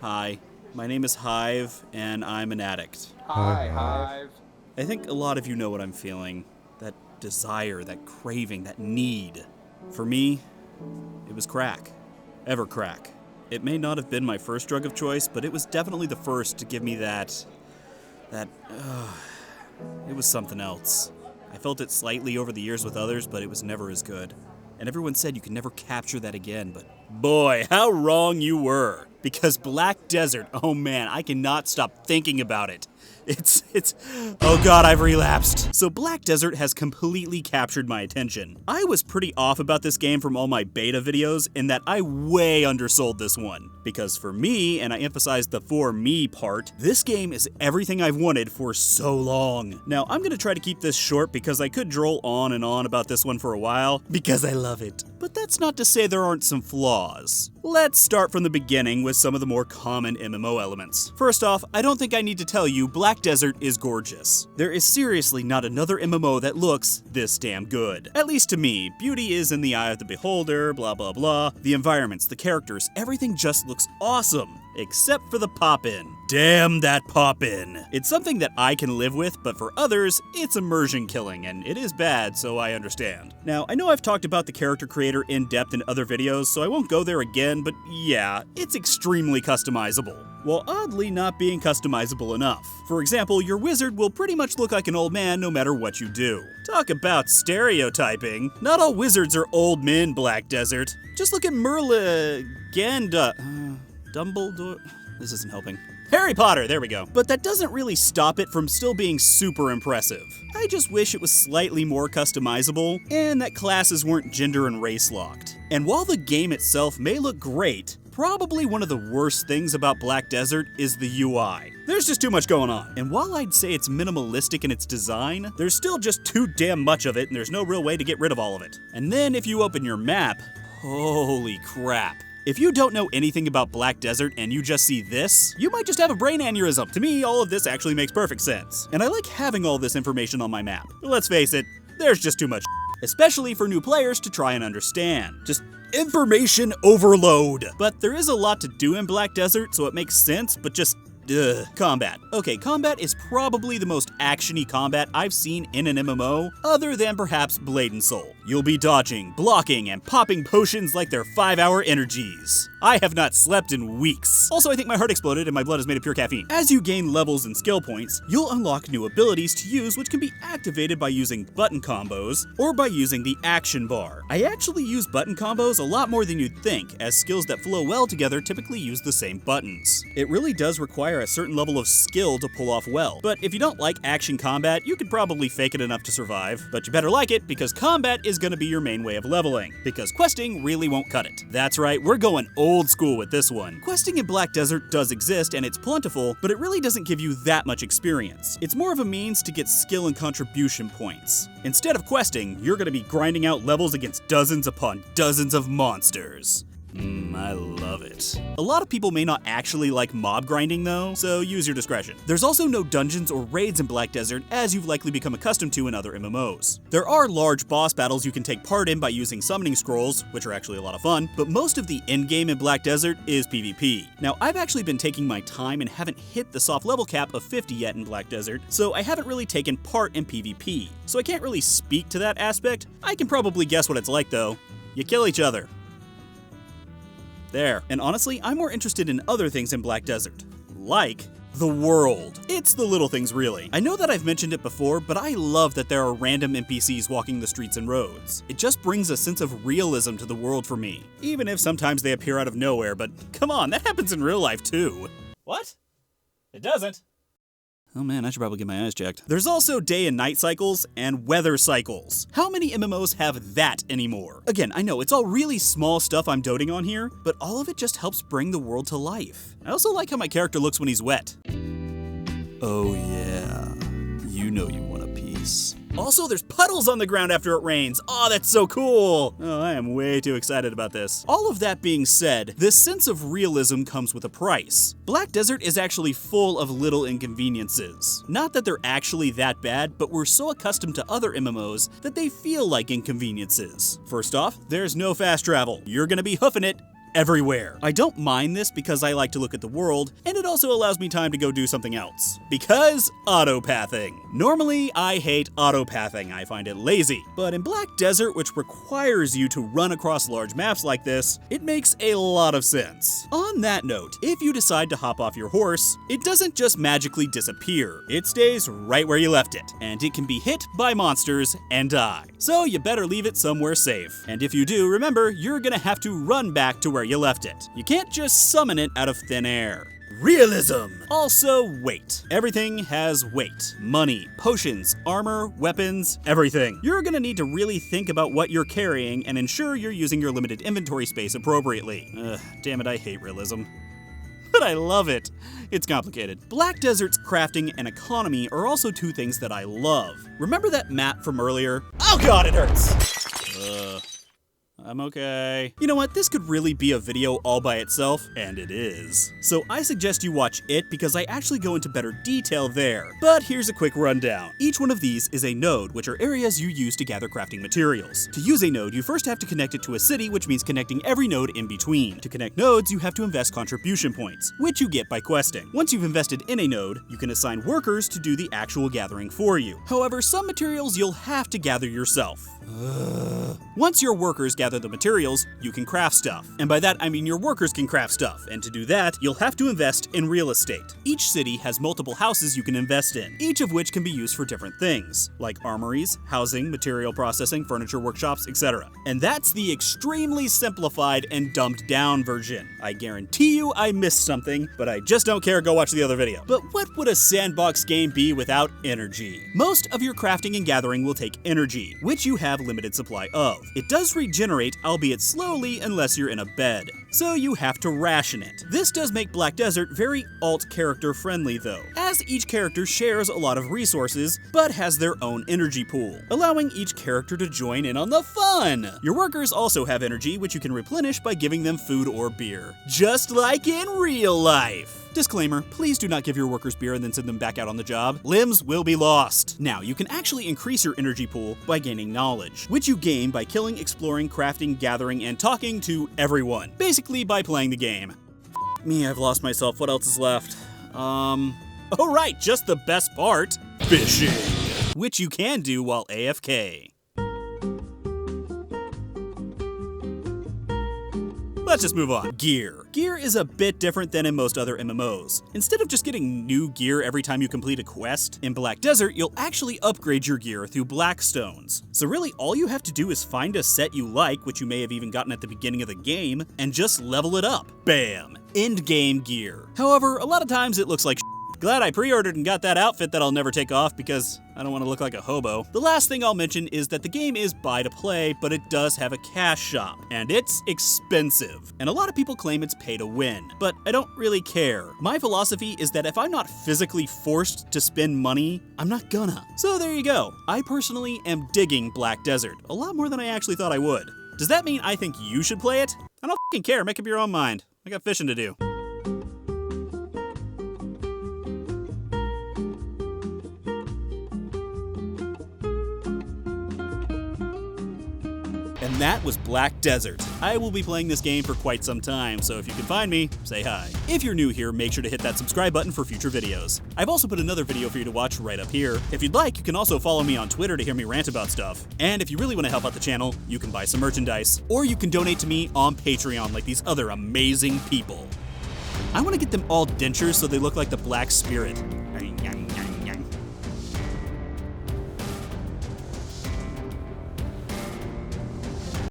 Hi, my name is Hive, and I'm an addict. Hi, Hive. I think a lot of you know what I'm feeling. That desire, that craving, that need. For me, it was crack. Ever crack. It may not have been my first drug of choice, but it was definitely the first to give me it was something else. I felt it slightly over the years with others, but it was never as good. And everyone said you could never capture that again, but boy, how wrong you were. Because Black Desert, oh man, I cannot stop thinking about it. Oh god, I've relapsed. So Black Desert has completely captured my attention. I was pretty off about this game from all my beta videos in that I way undersold this one. Because for me, and I emphasize the for me part, this game is everything I've wanted for so long. Now, I'm gonna try to keep this short because I could droll on and on about this one for a while, because I love it. But that's not to say there aren't some flaws. Let's start from the beginning with some of the more common MMO elements. First off, I don't think I need to tell you Black Desert is gorgeous. There is seriously not another MMO that looks this damn good. At least to me, beauty is in the eye of the beholder, blah blah blah. The environments, the characters, everything just looks awesome. Except for the pop-in. Damn that pop-in. It's something that I can live with, but for others, it's immersion killing, and it is bad, so I understand. Now, I know I've talked about the character creator in depth in other videos, so I won't go there again, but yeah, it's extremely customizable. While oddly not being customizable enough. For example, your wizard will pretty much look like an old man no matter what you do. Talk about stereotyping. Not all wizards are old men, Black Desert. Just look at Dumbledore? This isn't helping. Harry Potter, there we go. But that doesn't really stop it from still being super impressive. I just wish it was slightly more customizable, and that classes weren't gender and race locked. And while the game itself may look great, probably one of the worst things about Black Desert is the UI. There's just too much going on. And while I'd say it's minimalistic in its design, there's still just too damn much of it, and there's no real way to get rid of all of it. And then if you open your map, holy crap. If you don't know anything about Black Desert and you just see this, you might just have a brain aneurysm. To me, all of this actually makes perfect sense. And I like having all this information on my map. But let's face it, there's just too much, especially for new players to try and understand. Just information overload. But there is a lot to do in Black Desert, so it makes sense, but just combat. Okay, combat is probably the most actiony combat I've seen in an MMO, other than perhaps Blade and Soul. You'll be dodging, blocking, and popping potions like they're 5-hour energies. I have not slept in weeks. Also, I think my heart exploded and my blood is made of pure caffeine. As you gain levels and skill points, you'll unlock new abilities to use which can be activated by using button combos or by using the action bar. I actually use button combos a lot more than you'd think, as skills that flow well together typically use the same buttons. It really does require a certain level of skill to pull off well, but if you don't like action combat, you could probably fake it enough to survive. But you better like it, because combat is gonna be your main way of leveling, because questing really won't cut it. That's right, we're going old school with this one. Questing in Black Desert does exist and it's plentiful, but it really doesn't give you that much experience. It's more of a means to get skill and contribution points. Instead of questing, you're gonna be grinding out levels against dozens upon dozens of monsters. I love it. A lot of people may not actually like mob grinding though, so use your discretion. There's also no dungeons or raids in Black Desert, as you've likely become accustomed to in other MMOs. There are large boss battles you can take part in by using summoning scrolls, which are actually a lot of fun, but most of the endgame in Black Desert is PvP. Now, I've actually been taking my time and haven't hit the soft level cap of 50 yet in Black Desert, so I haven't really taken part in PvP. So I can't really speak to that aspect. I can probably guess what it's like though. You kill each other. There. And honestly, I'm more interested in other things in Black Desert. Like the world. It's the little things really. I know that I've mentioned it before, but I love that there are random NPCs walking the streets and roads. It just brings a sense of realism to the world for me. Even if sometimes they appear out of nowhere, but come on, that happens in real life too. What? It doesn't. Oh man, I should probably get my eyes checked. There's also day and night cycles and weather cycles. How many MMOs have that anymore? Again, I know it's all really small stuff I'm doting on here, but all of it just helps bring the world to life. I also like how my character looks when he's wet. Oh yeah, you know you want a piece. Also, there's puddles on the ground after it rains. Oh, that's so cool. Oh, I am way too excited about this. All of that being said, this sense of realism comes with a price. Black Desert is actually full of little inconveniences. Not that they're actually that bad, but we're so accustomed to other MMOs that they feel like inconveniences. First off, there's no fast travel. You're gonna be hoofing it everywhere. I don't mind this because I like to look at the world, and it also allows me time to go do something else. Because autopathing. Normally, I hate autopathing. I find it lazy. But in Black Desert, which requires you to run across large maps like this, it makes a lot of sense. On that note, if you decide to hop off your horse, it doesn't just magically disappear. It stays right where you left it, and it can be hit by monsters and die. So you better leave it somewhere safe. And if you do, remember, you're gonna have to run back to where you left it. You can't just summon it out of thin air. Realism! Also, weight. Everything has weight. Money, potions, armor, weapons, everything. You're gonna need to really think about what you're carrying and ensure you're using your limited inventory space appropriately. Damn it, I hate realism. But I love it. It's complicated. Black Desert's crafting and economy are also two things that I love. Remember that map from earlier? Oh god, it hurts! I'm okay. You know what, this could really be a video all by itself, and it is. So I suggest you watch it because I actually go into better detail there. But here's a quick rundown. Each one of these is a node, which are areas you use to gather crafting materials. To use a node, you first have to connect it to a city, which means connecting every node in between. To connect nodes, you have to invest contribution points, which you get by questing. Once you've invested in a node, you can assign workers to do the actual gathering for you. However, some materials you'll have to gather yourself. Once your workers gather the materials, you can craft stuff. And by that, I mean your workers can craft stuff. And to do that, you'll have to invest in real estate. Each city has multiple houses you can invest in, each of which can be used for different things, like armories, housing, material processing, furniture workshops, etc. And that's the extremely simplified and dumbed down version. I guarantee you I missed something, but I just don't care, go watch the other video. But what would a sandbox game be without energy? Most of your crafting and gathering will take energy, which you have limited supply of. It does regenerate, albeit slowly, unless you're in a bed. So you have to ration it. This does make Black Desert very alt character friendly though, as each character shares a lot of resources, but has their own energy pool, allowing each character to join in on the fun. Your workers also have energy, which you can replenish by giving them food or beer, just like in real life. Disclaimer, please do not give your workers beer and then send them back out on the job. Limbs will be lost. Now, you can actually increase your energy pool by gaining knowledge, which you gain by killing, exploring, crafting, gathering, and talking to everyone. Basically by playing the game. Me, I've lost myself. What else is left? Oh right, just the best part. Fishing. Which you can do while AFK. Let's just move on. Gear. Gear is a bit different than in most other MMOs. Instead of just getting new gear every time you complete a quest, in Black Desert, you'll actually upgrade your gear through Blackstones. So really, all you have to do is find a set you like, which you may have even gotten at the beginning of the game, and just level it up. Bam! End-game gear. However, a lot of times it looks like Glad I pre-ordered and got that outfit that I'll never take off because I don't want to look like a hobo. The last thing I'll mention is that the game is buy to play, but it does have a cash shop, and it's expensive. And a lot of people claim it's pay to win, but I don't really care. My philosophy is that if I'm not physically forced to spend money, I'm not gonna. So there you go. I personally am digging Black Desert, a lot more than I actually thought I would. Does that mean I think you should play it? I don't fucking care, make up your own mind. I got fishing to do. And that was Black Desert. I will be playing this game for quite some time, so if you can find me, say hi. If you're new here, make sure to hit that subscribe button for future videos. I've also put another video for you to watch right up here. If you'd like, you can also follow me on Twitter to hear me rant about stuff. And if you really want to help out the channel, you can buy some merchandise, or you can donate to me on Patreon like these other amazing people. I want to get them all dentures so they look like the Black Spirit.